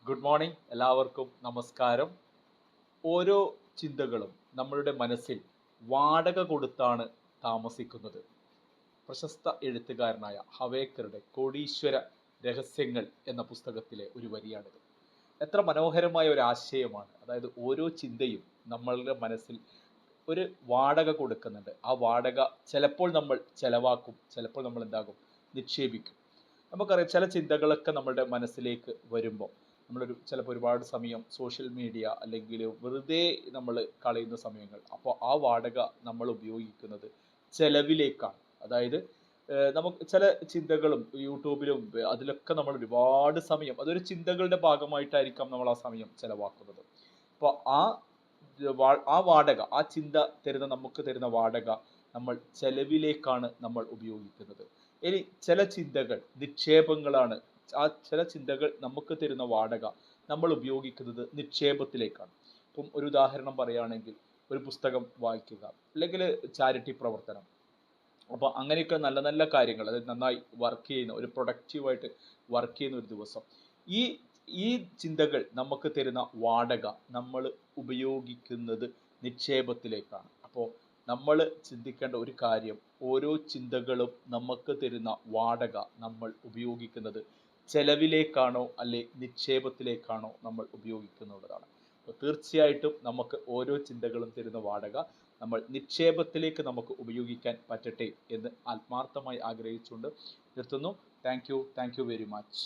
Good morning എല്ലാവർക്കും നമസ്കാരം. ഓരോ ചിന്തകളും നമ്മളുടെ മനസ്സിൽ വാടക കൊടുത്താണ് താമസിക്കുന്നത്. പ്രശസ്ത എഴുത്തുകാരനായ ഹവേക്കറുടെ കോടീശ്വര രഹസ്യങ്ങൾ എന്ന പുസ്തകത്തിലെ ഒരു വരിയാണിത്. എത്ര മനോഹരമായ ഒരു ആശയമാണ്. അതായത് ഓരോ ചിന്തയും നമ്മളുടെ മനസ്സിൽ ഒരു വാടക കൊടുക്കുന്നുണ്ട്. ആ വാടക ചിലപ്പോൾ നമ്മൾ ചെലവാക്കും, ചിലപ്പോൾ നമ്മൾ എന്താകും, നിക്ഷേപിക്കും. നമുക്കറിയാം, ചില ചിന്തകളൊക്കെ നമ്മളുടെ മനസ്സിലേക്ക് വരുമ്പോൾ ചിലപ്പോൾ ഒരുപാട് സമയം സോഷ്യൽ മീഡിയ അല്ലെങ്കിൽ വെറുതെ നമ്മൾ കളയുന്ന സമയങ്ങൾ, അപ്പോൾ ആ വാടക നമ്മൾ ഉപയോഗിക്കുന്നത് ചെലവിലേക്കാണ്. അതായത് നമുക്ക് ചില ചിന്തകളും യൂട്യൂബിലും അതിലൊക്കെ നമ്മൾ ഒരുപാട് സമയം, അതൊരു ചിന്തകളുടെ ഭാഗമായിട്ടായിരിക്കാം നമ്മൾ ആ സമയം ചെലവാക്കുന്നത്. അപ്പോൾ ആ വാടക, ആ ചിന്ത നമുക്ക് തരുന്ന വാടക നമ്മൾ ചെലവിലേക്കാണ് നമ്മൾ ഉപയോഗിക്കുന്നത്. ഇനി ചില ചിന്തകൾ നിക്ഷേപങ്ങളാണ്. ആ ചില ചിന്തകൾ നമുക്ക് തരുന്ന വാടക നമ്മൾ ഉപയോഗിക്കുന്നത് നിക്ഷേപത്തിലേക്കാണ്. ഇപ്പം ഒരു ഉദാഹരണം പറയുകയാണെങ്കിൽ, ഒരു പുസ്തകം വായിക്കുക, അല്ലെങ്കിൽ ചാരിറ്റി പ്രവർത്തനം. അപ്പോൾ അങ്ങനെയൊക്കെ നല്ല നല്ല കാര്യങ്ങൾ, അതായത് നന്നായി വർക്ക് ചെയ്യുന്ന, ഒരു പ്രൊഡക്റ്റീവായിട്ട് വർക്ക് ചെയ്യുന്ന ഒരു ദിവസം, ഈ ഈ ചിന്തകൾ നമുക്ക് തരുന്ന വാടക നമ്മൾ ഉപയോഗിക്കുന്നത് നിക്ഷേപത്തിലേക്കാണ്. അപ്പോൾ നമ്മൾ ചിന്തിക്കേണ്ട ഒരു കാര്യം, ഓരോ ചിന്തകളും നമുക്ക് തരുന്ന വാടക നമ്മൾ ഉപയോഗിക്കുന്നത് ചെലവിലേക്കാണോ അല്ലെ നിക്ഷേപത്തിലേക്കാണോ നമ്മൾ ഉപയോഗിക്കുന്നുള്ളതാണ്. അപ്പോൾ തീർച്ചയായിട്ടും നമുക്ക് ഓരോ ചിന്തകളും തരുന്ന വാടക നമ്മൾ നിക്ഷേപത്തിലേക്ക് നമുക്ക് ഉപയോഗിക്കാൻ പറ്റട്ടെ എന്ന് ആത്മാർത്ഥമായി ആഗ്രഹിച്ചുകൊണ്ട് നിർത്തുന്നു. Thank you very much.